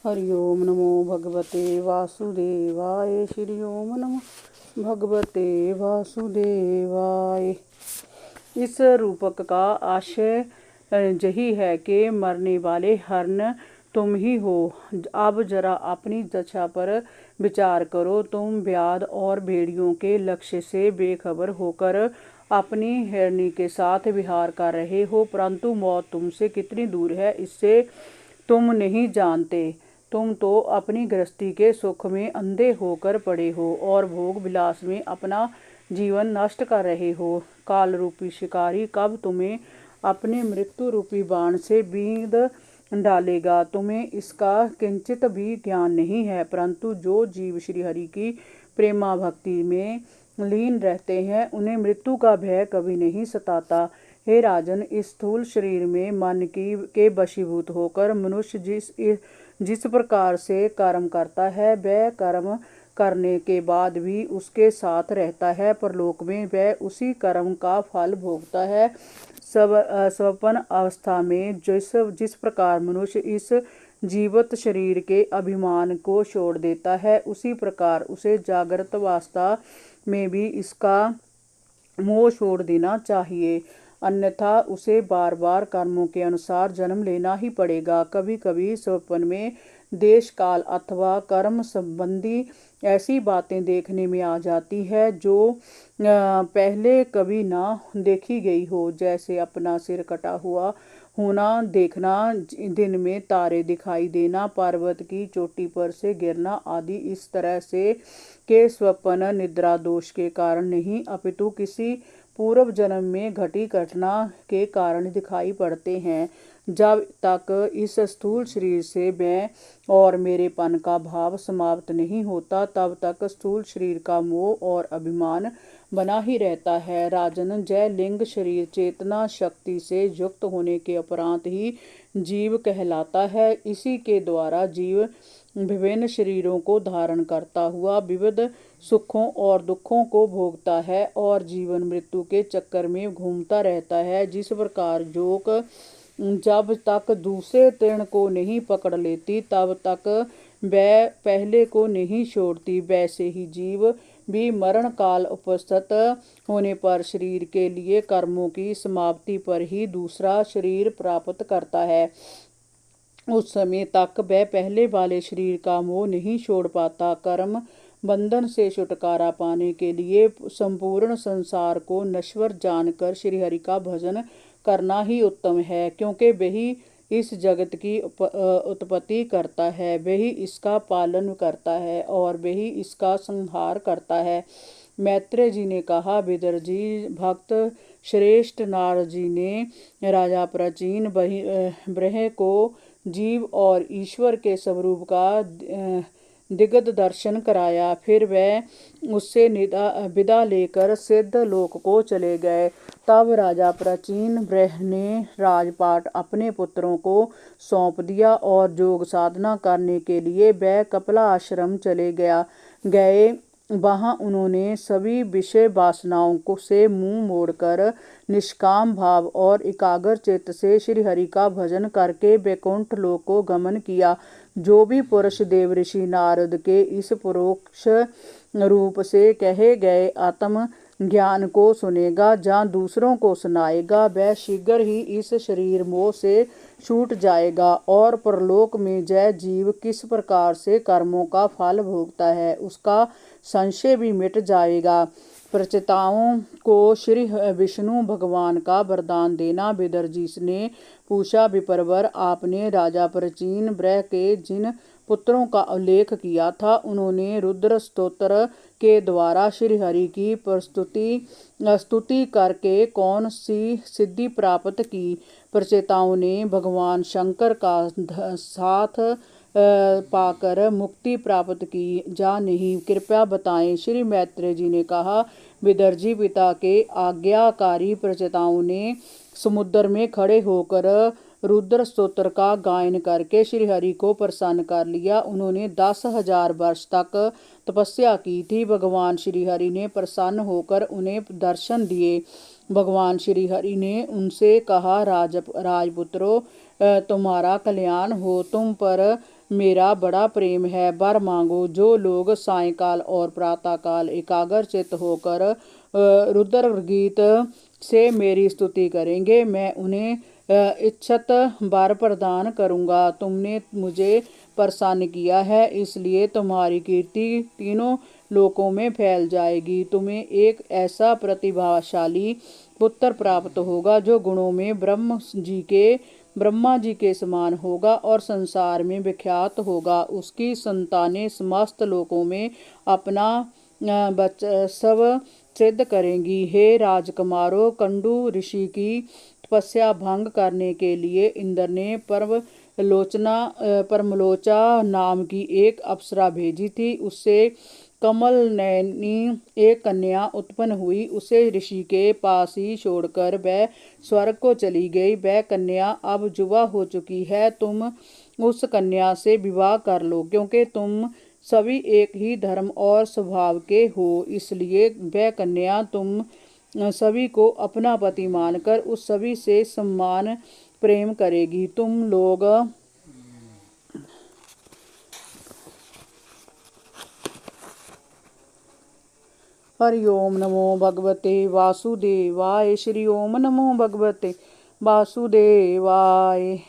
हरि ओम नमो भगवते वासुदेवाय। श्री ओम नमो भगवते वासुदेवाय। इस रूपक का आशय यही है कि मरने वाले हरण तुम ही हो। अब जरा अपनी दशा पर विचार करो। तुम व्याध और भेड़ियों के लक्ष्य से बेखबर होकर अपनी हिरणी के साथ विहार कर रहे हो, परंतु मौत तुमसे कितनी दूर है इससे तुम नहीं जानते। तुम तो अपनी गृहस्थी के सुख में अंधे होकर पड़े हो और भोग विलास में अपना जीवन नष्ट कर रहे हो। काल रूपी शिकारी कब तुम्हें अपने मृत्यु रूपी बाण से बींध डालेगा, तुम्हें इसका किंचित भी ज्ञान नहीं है। परंतु जो जीव श्री हरि की प्रेमा भक्ति में लीन रहते हैं, उन्हें मृत्यु का भय कभी नहीं सताता। हे राजन, इस स्थूल शरीर में मन की के वशीभूत होकर मनुष्य जिस प्रकार से कर्म करता है, वह कर्म करने के बाद भी उसके साथ रहता है। परलोक में वह उसी कर्म का फल भोगता है। स्वप्न अवस्था में जिस प्रकार मनुष्य इस जीवित शरीर के अभिमान को छोड़ देता है, उसी प्रकार उसे जागृत अवस्था में भी इसका मोह छोड़ देना चाहिए, अन्यथा उसे बार बार कर्मों के अनुसार जन्म लेना ही पड़ेगा। कभी कभी स्वप्न में देश काल अथवा कर्म संबंधी ऐसी बातें देखने में आ जाती है जो पहले कभी ना देखी गई हो, जैसे अपना सिर कटा हुआ होना देखना, दिन में तारे दिखाई देना, पर्वत की चोटी पर से गिरना आदि। इस तरह से के स्वप्न निद्रा दोष के कारण नहीं, अपितु किसी पूर्व जन्म में घटी घटना के कारण दिखाई पड़ते हैं। जब तक इस स्थूल शरीर से मैं और मेरेपन का भाव समाप्त नहीं होता, तब तक स्थूल शरीर का मोह और अभिमान बना ही रहता है। राजन, जय लिंग शरीर चेतना शक्ति से युक्त होने के उपरांत ही जीव कहलाता है। इसी के द्वारा जीव विभिन्न शरीरों को धारण करता हुआ विविध सुखों और दुखों को भोगता है और जीवन मृत्यु के चक्कर में घूमता रहता है। जिस प्रकार जोक जब तक दूसरे तृण को नहीं पकड़ लेती, तब तक वह पहले को नहीं छोड़ती, वैसे ही जीव भी मरण काल उपस्थित होने पर शरीर के लिए कर्मों की समाप्ति पर ही दूसरा शरीर प्राप्त करता है। उस समय तक वह पहले वाले शरीर का मोह नहीं छोड़ पाता। कर्म बंधन से छुटकारा पाने के लिए संपूर्ण संसार को नश्वर जानकर श्री हरि का भजन करना ही उत्तम है, क्योंकि वही इस जगत की उत्पत्ति करता है, वही इसका पालन करता है और वही इसका संहार करता है। मैत्रेय जी ने कहा, विदर जी, भक्त श्रेष्ठ नारद जी ने राजा प्राचीन ब्रह्म को जीव और ईश्वर के स्वरूप का दिग्गज दर्शन कराया। फिर वह उससे विदा लेकर सिद्ध लोक को चले गए। तब राजा प्राचीन ब्रह्म ने राजपाट अपने पुत्रों को सौंप दिया और योग साधना करने के लिए वह कपिला आश्रम चले गए। वहां उन्होंने सभी विषय वासनाओं को से मुंह मोड़कर निष्काम भाव और एकाग्र चित्त से श्री हरि का भजन करके वैकुंठ लोक को गमन किया। जो भी पुरुष देव ऋषि नारद के इस परोक्ष रूप से कहे गए आत्म ज्ञान को सुनेगा, जहाँ दूसरों को सुनाएगा, वह शीघ्र ही इस शरीर मोह से छूट जाएगा और परलोक में जय जीव किस प्रकार से कर्मों का फल भोगता है उसका संशय भी मिट जाएगा। प्रचेताओं को श्री विष्णु भगवान का वरदान देना। विदर जी ने पूछा, विप्रवर, आपने राजा प्राचीन ब्रह्म के जिन पुत्रों का उल्लेख किया था, उन्होंने रुद्र स्तोत्र के द्वारा श्री हरि की स्तुति करके कौन सी सिद्धि प्राप्त की? प्रचेताओं ने भगवान शंकर का साथ पाकर मुक्ति प्राप्त की या नहीं, कृपया बताएं। श्री मैत्रेय जी ने कहा, विदर जी, पिता के आज्ञाकारी प्रचेताओं ने समुद्र में खड़े होकर रुद्र स्तोत्र का गायन करके श्री हरि को प्रसन्न कर लिया। उन्होंने 10,000 वर्ष तक तपस्या की थी। भगवान श्री हरि ने प्रसन्न होकर उन्हें दर्शन दिए। भगवान श्री हरि ने उनसे कहा, राजपुत्रों, तुम्हारा कल्याण हो। तुम पर मेरा बड़ा प्रेम है। वर मांगो। जो लोग सायंकाल और प्रातःकाल एकाग्रचित्त होकर रुद्र गीत से मेरी स्तुति करेंगे, मैं उन्हें इच्छित वर प्रदान करूंगा। तुमने मुझे प्रसन्न किया है, इसलिए तुम्हारी कीर्ति तीनों लोकों में फैल जाएगी। तुम्हें एक ऐसा प्रतिभाशाली पुत्र प्राप्त होगा जो गुणों में ब्रह्मा जी के समान होगा और संसार में विख्यात होगा। उसकी संतानें समस्त लोकों में अपना सब सिद्ध करेंगी। हे राजकुमारों, कंडू ऋषि की तपस्या भंग करने के लिए इंद्र ने परमलोचा नाम की एक अप्सरा भेजी थी। उससे कमल नयनी एक कन्या उत्पन्न हुई। उसे ऋषि के पास ही छोड़कर वह स्वर्ग को चली गई। वह कन्या अब जुवा हो चुकी है। तुम उस कन्या से विवाह कर लो, क्योंकि तुम सभी एक ही धर्म और स्वभाव के हो। इसलिए वह कन्या तुम सभी को अपना पति मानकर उस सभी से सम्मान प्रेम करेगी। तुम लोग हरि ओम नमो भगवते वासुदेवाय। श्री ओम नमो भगवते वासुदेवाय।